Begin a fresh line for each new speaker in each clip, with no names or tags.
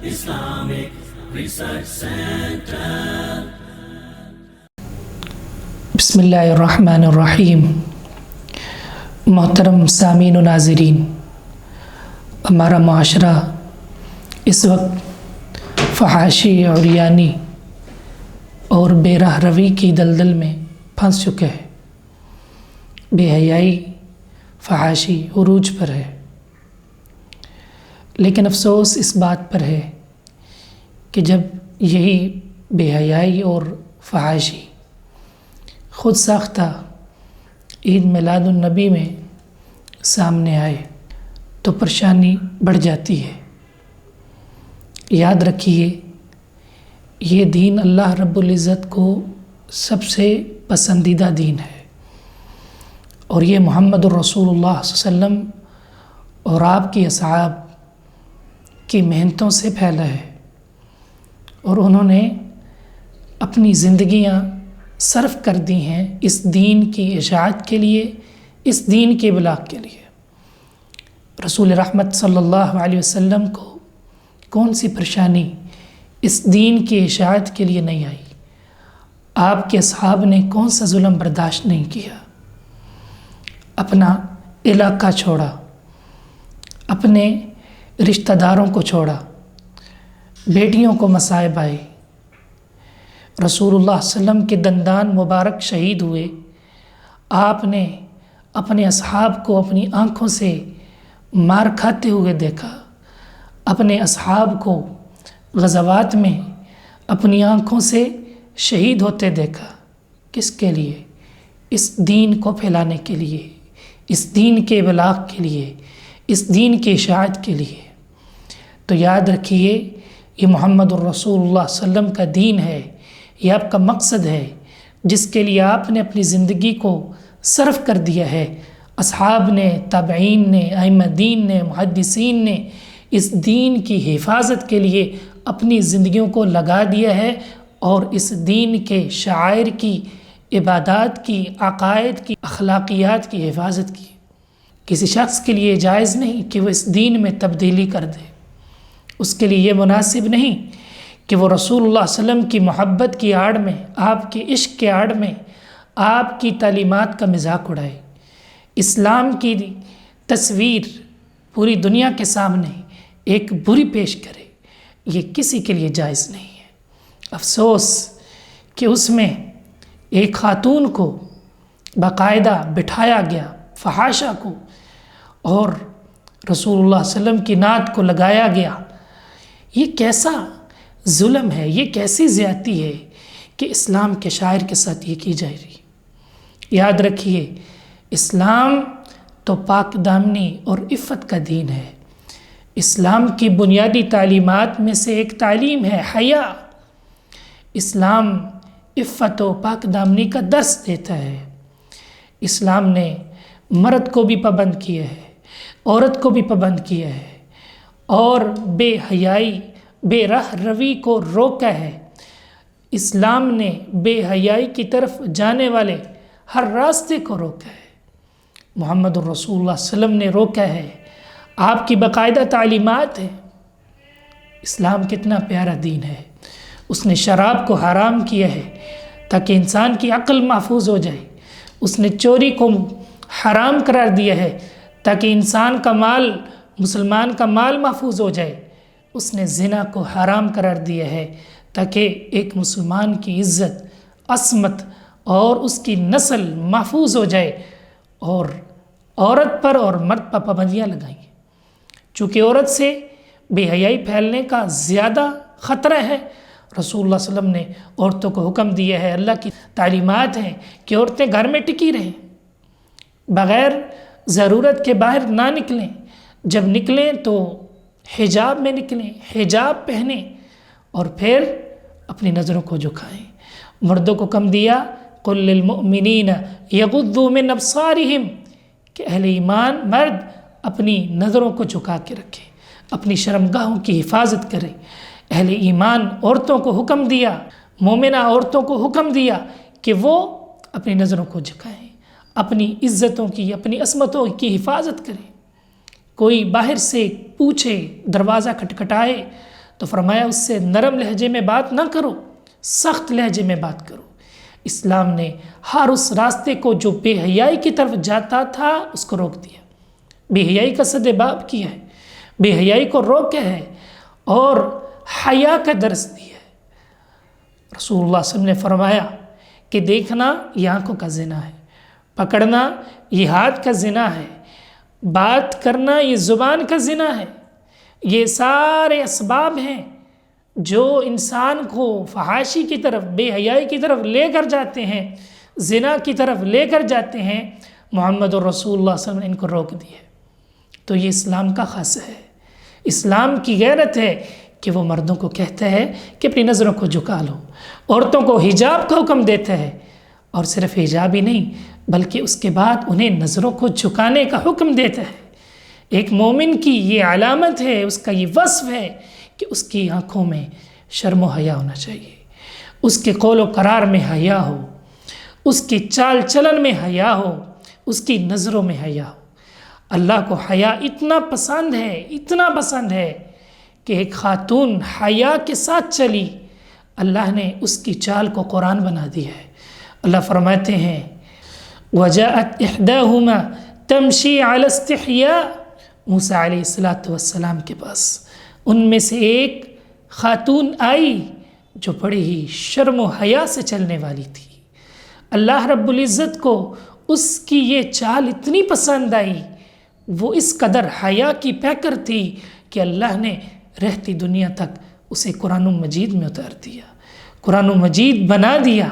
Islamic Research Center.
بسم اللہ الرحمن الرحیم. محترم سامعین و ناظرین، ہمارا معاشرہ اس وقت فحاشی عریانی اور بے راہ روی کی دلدل میں پھنس چکے ہے. بے حیائی فحاشی عروج پر ہے، لیکن افسوس اس بات پر ہے کہ جب یہی بے حیائی اور فحاشی خود ساختہ عید میلاد النبی میں سامنے آئے تو پریشانی بڑھ جاتی ہے. یاد رکھیے، یہ دین اللہ رب العزت کو سب سے پسندیدہ دین ہے، اور یہ محمد الرسول اللہ صلی اللہ علیہ وسلم اور آپ کی اصحاب کی محنتوں سے پھیلا ہے، اور انہوں نے اپنی زندگیاں صرف کر دی ہیں اس دین کی اشاعت کے لیے، اس دین کے ابلاغ کے لیے. رسول رحمت صلی اللہ علیہ وسلم کو کون سی پریشانی اس دین کی اشاعت کے لیے نہیں آئی؟ آپ کے اصحاب نے کون سا ظلم برداشت نہیں کیا؟ اپنا علاقہ چھوڑا، اپنے رشتہ داروں کو چھوڑا، بیٹیوں کو مصائب آئے. رسول اللہ صلی اللہ علیہ وسلم کے دندان مبارک شہید ہوئے. آپ نے اپنے اصحاب کو اپنی آنکھوں سے مار کھاتے ہوئے دیکھا، اپنے اصحاب کو غزوات میں اپنی آنکھوں سے شہید ہوتے دیکھا. کس کے لیے؟ اس دین کو پھیلانے کے لیے، اس دین کے ابلاغ کے لیے، اس دین کی اشاعت کے لیے. تو یاد رکھیے، یہ محمد الرسول اللہ صلی اللہ علیہ وسلم کا دین ہے، یہ آپ کا مقصد ہے جس کے لیے آپ نے اپنی زندگی کو صرف کر دیا ہے. اصحاب نے، تابعین نے، ائمہ دین نے، محدثین نے اس دین کی حفاظت کے لیے اپنی زندگیوں کو لگا دیا ہے، اور اس دین کے شعائر کی، عبادات کی، عقائد کی، اخلاقیات کی حفاظت کی. کسی شخص کے لیے جائز نہیں کہ وہ اس دین میں تبدیلی کر دے. اس کے لیے یہ مناسب نہیں کہ وہ رسول اللہ صلی اللہ علیہ وسلم کی محبت کی آڑ میں، آپ کے عشق کے آڑ میں آپ کی تعلیمات کا مذاق اڑائے، اسلام کی تصویر پوری دنیا کے سامنے ایک بری پیش کرے. یہ کسی کے لیے جائز نہیں ہے. افسوس کہ اس میں ایک خاتون کو باقاعدہ بٹھایا گیا، فحاشہ کو، اور رسول اللہ صلی اللہ علیہ وسلم کی نعت کو لگایا گیا. یہ کیسا ظلم ہے، یہ کیسی زیادتی ہے کہ اسلام کے شاعر کے ساتھ یہ کی جائے رہی. یاد رکھیے، اسلام تو پاک دامنی اور عفت کا دین ہے. اسلام کی بنیادی تعلیمات میں سے ایک تعلیم ہے حیا. اسلام عفت و پاک دامنی کا درس دیتا ہے. اسلام نے مرد کو بھی پابند کیا ہے، عورت کو بھی پابند کیا ہے، اور بے حیائی، بے راہ روی کو روکا ہے. اسلام نے بے حیائی کی طرف جانے والے ہر راستے کو روکا ہے. محمد الرسول اللہ صلی اللہ علیہ وسلم نے روکا ہے. آپ کی باقاعدہ تعلیمات ہیں. اسلام کتنا پیارا دین ہے. اس نے شراب کو حرام کیا ہے تاکہ انسان کی عقل محفوظ ہو جائے. اس نے چوری کو حرام قرار دیا ہے تاکہ انسان کا مال، مسلمان کا مال محفوظ ہو جائے. اس نے زنا کو حرام قرار دیا ہے تاکہ ایک مسلمان کی عزت، عصمت اور اس کی نسل محفوظ ہو جائے. اور عورت پر اور مرد پر پابندیاں لگائیں. چونکہ عورت سے بے حیائی پھیلنے کا زیادہ خطرہ ہے، رسول اللہ صلی اللہ علیہ وسلم نے عورتوں کو حکم دیا ہے. اللہ کی تعلیمات ہیں کہ عورتیں گھر میں ٹکی رہیں، بغیر ضرورت کے باہر نہ نکلیں. جب نکلیں تو حجاب میں نکلیں، حجاب پہنیں، اور پھر اپنی نظروں کو جھکائیں. مردوں کو کم دیا، قل للمؤمنین یغضوا من ابصارہم، کہ اہل ایمان مرد اپنی نظروں کو جھکا کے رکھیں، اپنی شرمگاہوں کی حفاظت کریں. اہل ایمان عورتوں کو حکم دیا، مومنہ عورتوں کو حکم دیا کہ وہ اپنی نظروں کو جھکائیں، اپنی عزتوں کی، اپنی عصمتوں کی حفاظت کریں. کوئی باہر سے پوچھے، دروازہ کھٹکھٹائے تو فرمایا اس سے نرم لہجے میں بات نہ کرو، سخت لہجے میں بات کرو۔ اسلام نے ہر اس راستے کو جو بے حیائی کی طرف جاتا تھا اس کو روک دیا، بے حیائی کا سدباب کیا ہے، بے حیائی کو روکا ہے اور حیا کا درس دیا ہے۔ رسول اللہ صلی اللہ علیہ وسلم نے فرمایا کہ دیکھنا یہ آنکھوں کا زنا ہے، پکڑنا یہ ہاتھ کا زنا ہے، بات کرنا یہ زبان کا زنا ہے۔ یہ سارے اسباب ہیں جو انسان کو فحاشی کی طرف، بے حیائی کی طرف لے کر جاتے ہیں، زنا کی طرف لے کر جاتے ہیں۔ محمد رسول اللہ صلی اللہ علیہ وسلم نے ان کو روک دیا۔ تو یہ اسلام کا خاصہ ہے، اسلام کی غیرت ہے کہ وہ مردوں کو کہتا ہے کہ اپنی نظروں کو جھکا لو، عورتوں کو حجاب کا حکم دیتا ہے، اور صرف حجاب ہی نہیں بلکہ اس کے بعد انہیں نظروں کو جھکانے کا حکم دیتا ہے۔ ایک مومن کی یہ علامت ہے، اس کا یہ وصف ہے کہ اس کی آنکھوں میں شرم و حیا ہونا چاہیے، اس کے قول و قرار میں حیا ہو، اس کی چال چلن میں حیا ہو، اس کی نظروں میں حیا ہو۔ اللہ کو حیا اتنا پسند ہے، اتنا پسند ہے کہ ایک خاتون حیا کے ساتھ چلی، اللہ نے اس کی چال کو قرآن بنا دیا ہے۔ اللہ فرماتے ہیں وَجَاءَتْ إِحْدَاهُمَا تَمْشِي عَلَى اسْتِحْيَاءٍ، موسیٰ علیہ السلام کے پاس ان میں سے ایک خاتون آئی جو بڑی ہی شرم و حیا سے چلنے والی تھی۔ اللہ رب العزت کو اس کی یہ چال اتنی پسند آئی، وہ اس قدر حیا کی پیکر تھی کہ اللہ نے رہتی دنیا تک اسے قرآن مجید میں اتار دیا، قرآن مجید بنا دیا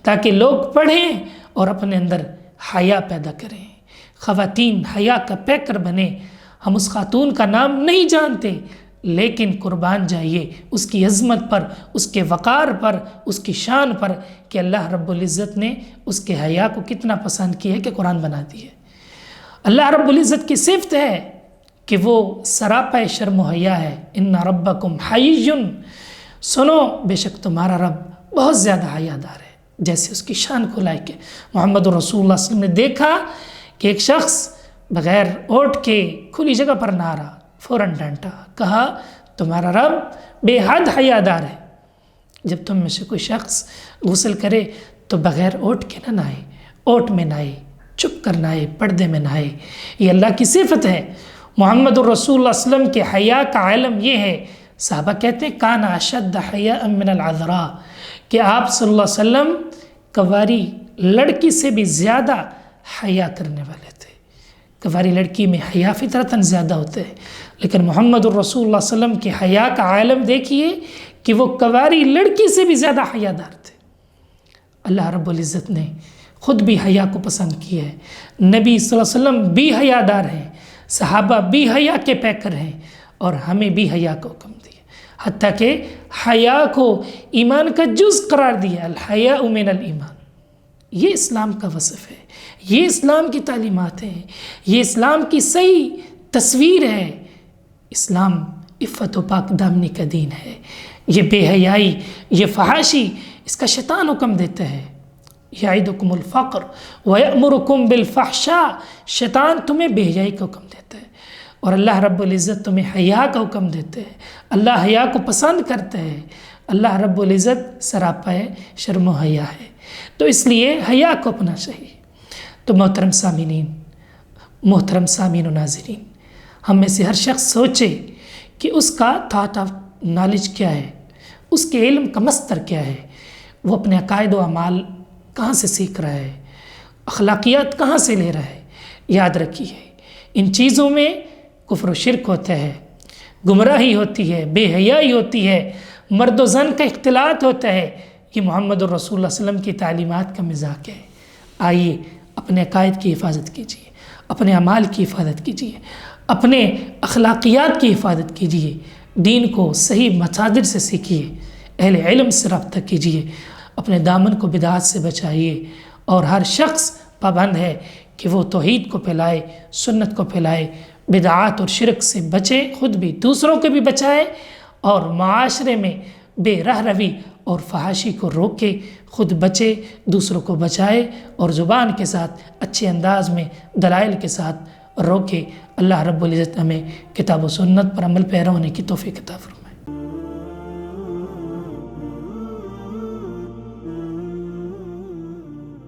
تاکہ لوگ پڑھیں اور اپنے اندر حیا پیدا کریں، خواتین حیا کا پیکر بنے۔ ہم اس خاتون کا نام نہیں جانتے، لیکن قربان جائیے اس کی عظمت پر، اس کے وقار پر، اس کی شان پر کہ اللہ رب العزت نے اس کے حیا کو کتنا پسند کیا ہے کہ قرآن بنا دی ہے۔ اللہ رب العزت کی صفت ہے کہ وہ سراپا شرم و حیا ہے۔ ان ربکم حی، سنو بے شک تمہارا رب بہت زیادہ حیا دار ہے، جیسے اس کی شان کو لائق ہے۔ محمد رسول اللہ صلی اللہ علیہ وسلم نے دیکھا کہ ایک شخص بغیر اوٹ کے کھلی جگہ پر نہ رہا، فوراً ڈانٹا، کہا تمہارا رب بے حد حیا دار ہے۔ جب تم میں سے کوئی شخص غسل کرے تو بغیر اوٹ کے نہ نہائے، اوٹ میں نہائے، چپ کر نہائے، پردے میں نہائے، یہ اللہ کی صفت ہے۔ محمد رسول اللہ صلی اللہ علیہ وسلم کے حیا کا علم یہ ہے۔ صحابہ کہتے ہیں کان اشد حیاء من العذراء، کہ آپ صلی اللہ علیہ وسلم کنواری لڑکی سے بھی زیادہ حیا کرنے والے تھے۔ کنواری لڑکی میں حیا فطرتاً زیادہ ہوتے ہیں، لیکن محمد الرسول اللہ صلی اللہ علیہ وسلم کے حیا کا عالم دیکھیے کہ وہ کنواری لڑکی سے بھی زیادہ حیا دار تھے۔ اللہ رب العزت نے خود بھی حیا کو پسند کیا ہے، نبی صلی اللہ علیہ وسلم بھی حیا دار ہیں، صحابہ بھی حیا کے پیکر ہیں، اور ہمیں بھی حیا کا حکم دیا، حتیٰ کہ حیا کو ایمان کا جز قرار دیا، الحیاء من الایمان۔ یہ اسلام کا وصف ہے، یہ اسلام کی تعلیمات ہیں، یہ اسلام کی صحیح تصویر ہے۔ اسلام عفت و پاک دامنی کا دین ہے۔ یہ بے حیائی، یہ فحاشی، اس کا شیطان حکم دیتا ہے، یعدکم الفقر ویأمرکم بالفحشاء، شیطان تمہیں بے حیائی کا حکم دیتا ہے، اور اللہ رب العزت تمہیں حیا کا حکم دیتے ہیں۔ اللہ حیا کو پسند کرتا ہے، اللہ رب العزت سراپا شرم و حیا ہے، تو اس لیے حیا کو اپنا چاہیے۔ تو محترم سامعین و ناظرین، ہم میں سے ہر شخص سوچے کہ اس کا تھاٹ آف نالج کیا ہے، اس کے علم کا مصدر کیا ہے، وہ اپنے عقائد و اعمال کہاں سے سیکھ رہا ہے، اخلاقیات کہاں سے لے رہا ہے۔ یاد رکھیے ان چیزوں میں کفر و شرک ہوتا ہے، گمراہی ہوتی ہے، بے حیائی ہوتی ہے، مرد و زن کا اختلاط ہوتا ہے۔ یہ محمد الرسول اللہ صلی اللہ علیہ وسلم کی تعلیمات کا مذاق ہے۔ آئیے اپنے عقائد کی حفاظت کیجیے، اپنے اعمال کی حفاظت کیجیے، اپنے اخلاقیات کی حفاظت کیجیے، دین کو صحیح مصادر سے سیکھیے، اہل علم سے رابطہ کیجیے، اپنے دامن کو بدعات سے بچائیے، اور ہر شخص پابند ہے کہ وہ توحید کو پھیلائے، سنت کو پھیلائے، بدعات اور شرک سے بچے، خود بھی دوسروں کو بھی بچائے، اور معاشرے میں بے رہ روی اور فحاشی کو روکے، خود بچے، دوسروں کو بچائے، اور زبان کے ساتھ اچھے انداز میں دلائل کے ساتھ اور روکے۔ اللہ رب العزت ہمیں کتاب و سنت پر عمل پیرا ہونے کی توفیق عطا فرمائے۔